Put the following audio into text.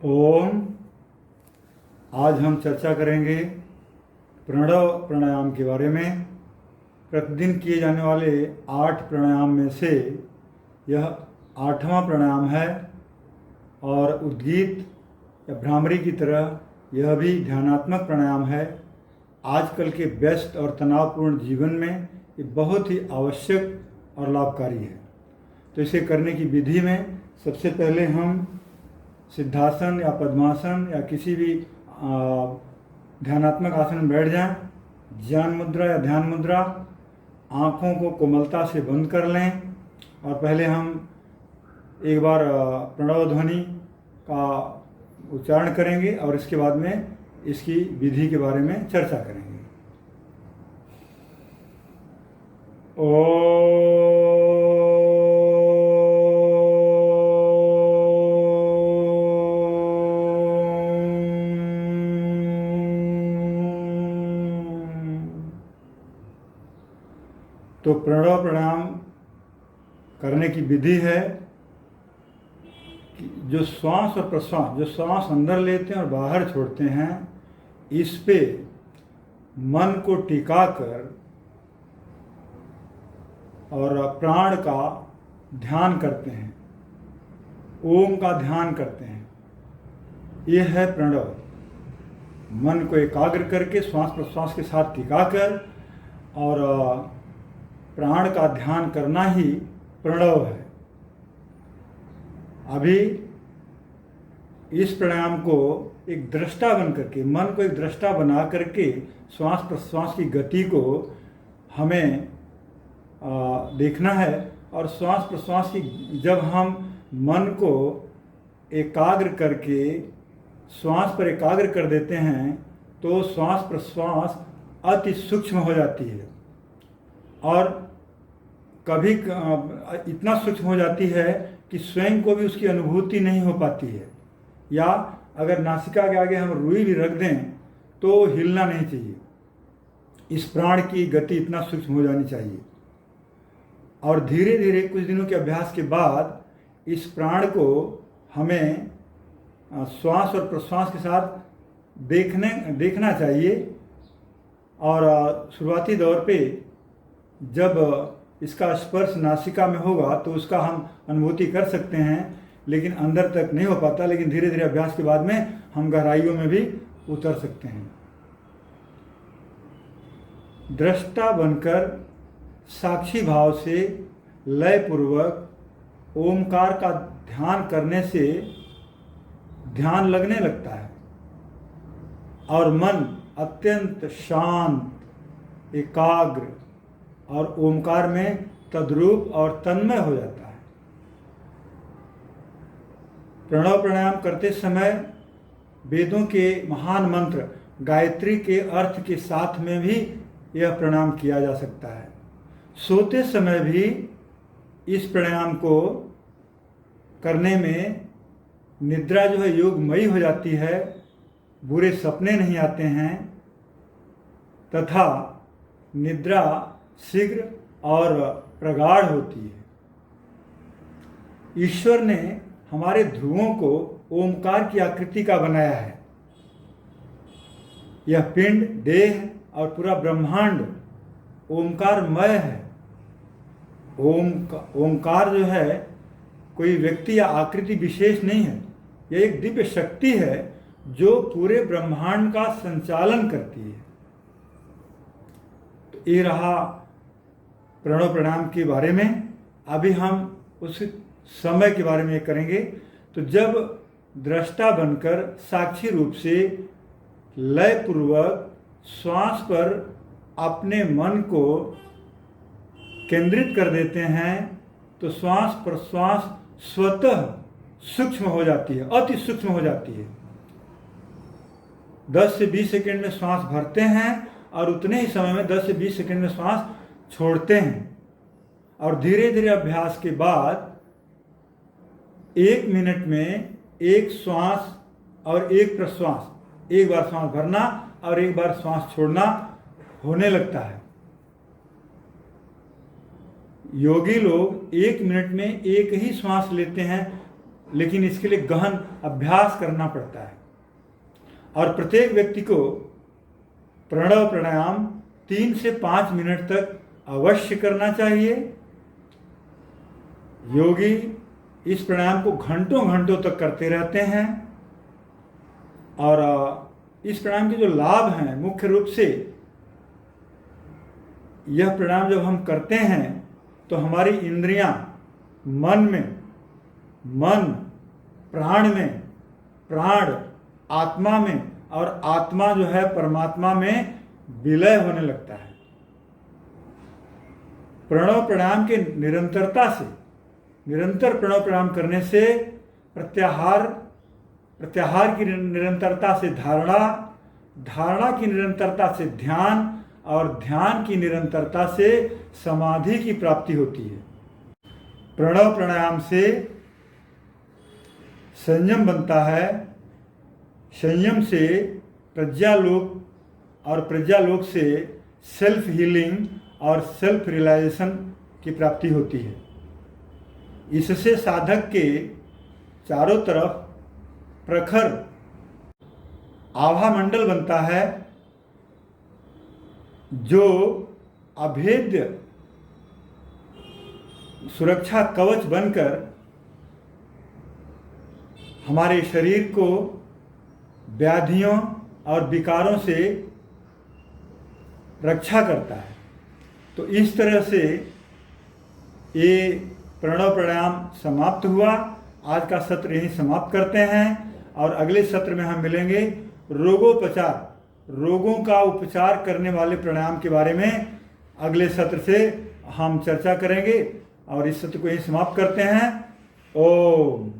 ओम। आज हम चर्चा करेंगे प्रणव प्राणायाम के बारे में। प्रतिदिन किए जाने वाले 8 प्राणायाम में से यह 8वां प्राणायाम है और उद्गीत या भ्रामरी की तरह यह भी ध्यानात्मक प्राणायाम है। आजकल के व्यस्त और तनावपूर्ण जीवन में ये बहुत ही आवश्यक और लाभकारी है। तो इसे करने की विधि में सबसे पहले हम सिद्धासन या पद्मासन या किसी भी ध्यानात्मक आसन में बैठ जाएं। ज्ञान मुद्रा या ध्यान मुद्रा, आँखों को कोमलता से बंद कर लें और पहले हम एक बार प्रणव ध्वनि का उच्चारण करेंगे और इसके बाद में इसकी विधि के बारे में चर्चा करेंगे। तो प्रणव प्राणायाम करने की विधि है कि जो श्वास और प्रश्वास, जो श्वास अंदर लेते हैं और बाहर छोड़ते हैं, इस पे मन को टिका कर और प्राण का ध्यान करते हैं, ओम का ध्यान करते हैं। ये है प्रणव। मन को एकाग्र करके श्वास प्रश्वास के साथ टिका कर और प्राण का ध्यान करना ही प्रणव है। अभी इस प्राणायाम को एक दृष्टा बन करके, मन को एक दृष्टा बना करके श्वास प्रश्वास की गति को हमें देखना है। और श्वास प्रश्वास की जब हम मन को एकाग्र करके श्वास पर एकाग्र कर देते हैं तो श्वास प्रश्वास अति सूक्ष्म हो जाती है और कभी इतना सूक्ष्म हो जाती है कि स्वयं को भी उसकी अनुभूति नहीं हो पाती है। या अगर नासिका के आगे हम रुई भी रख दें तो हिलना नहीं चाहिए। इस प्राण की गति इतना सूक्ष्म हो जानी चाहिए। और धीरे धीरे कुछ दिनों के अभ्यास के बाद इस प्राण को हमें श्वास और प्रश्वास के साथ देखना चाहिए। और शुरुआती दौर पे जब इसका स्पर्श नासिका में होगा तो उसका हम अनुभूति कर सकते हैं, लेकिन अंदर तक नहीं हो पाता। लेकिन धीरे धीरे अभ्यास के बाद में हम गहराइयों में भी उतर सकते हैं। दृष्टा बनकर साक्षी भाव से लयपूर्वक ओमकार का ध्यान करने से ध्यान लगने लगता है और मन अत्यंत शांत, एकाग्र और ओमकार में तद्रूप और तन्मय हो जाता है। प्रणव प्राणायाम करते समय वेदों के महान मंत्र गायत्री के अर्थ के साथ में भी यह प्राणायाम किया जा सकता है। सोते समय भी इस प्राणायाम को करने में निद्रा जो है योगमयी हो जाती है, बुरे सपने नहीं आते हैं तथा निद्रा शीघ्र और प्रगाढ़ होती है। ईश्वर ने हमारे ध्रुवों को ओमकार की आकृति का बनाया है। यह पिंड, देह और पूरा ब्रह्मांड ओमकारमय है। ओमकार जो है कोई व्यक्ति या आकृति विशेष नहीं है। यह एक दिव्य शक्ति है जो पूरे ब्रह्मांड का संचालन करती है। तो ये रहा प्रणव प्राणायाम के बारे में। अभी हम उस समय के बारे में करेंगे। तो जब दृष्टा बनकर साक्षी रूप से लयपूर्वक श्वास पर अपने मन को केंद्रित कर देते हैं तो श्वास प्रश्वास स्वतः सूक्ष्म हो जाती है, अति सूक्ष्म हो जाती है। 10 से 20 सेकंड में श्वास भरते हैं और उतने ही समय में 10 से 20 सेकंड में श्वास छोड़ते हैं। और धीरे धीरे अभ्यास के बाद 1 मिनट में एक श्वास और एक प्रश्वास, एक बार श्वास भरना और एक बार श्वास छोड़ना होने लगता है। योगी लोग 1 मिनट में एक ही श्वास लेते हैं लेकिन इसके लिए गहन अभ्यास करना पड़ता है। और प्रत्येक व्यक्ति को प्रणव प्राणायाम 3 से 5 मिनट तक अवश्य करना चाहिए। योगी इस प्राणायाम को घंटों घंटों तक करते रहते हैं। और इस प्राणायाम के जो लाभ हैं, मुख्य रूप से यह प्राणायाम जब हम करते हैं तो हमारी इंद्रियां मन प्राण में, प्राण आत्मा में, और आत्मा जो है परमात्मा में विलय होने लगता है। प्रणव प्राणायाम के निरंतर प्रणव प्राणायाम करने से प्रत्याहार की निरंतरता से धारणा की निरंतरता से ध्यान, और ध्यान की निरंतरता से समाधि की प्राप्ति होती है। प्रणव प्राणायाम से संयम बनता है, संयम से प्रज्ञालोक, और प्रज्ञालोक से सेल्फ हीलिंग और सेल्फ रियलाइजेशन की प्राप्ति होती है। इससे साधक के चारों तरफ प्रखर आभा मंडल बनता है, जो अभेद्य सुरक्षा कवच बनकर हमारे शरीर को व्याधियों और विकारों से रक्षा करता है। तो इस तरह से ये प्रणव प्राणायाम समाप्त हुआ। आज का सत्र यहीं समाप्त करते हैं, और अगले सत्र में हम मिलेंगे रोगों का उपचार करने वाले प्राणायाम के बारे में। अगले सत्र से हम चर्चा करेंगे, और इस सत्र को यहीं समाप्त करते हैं। ओम।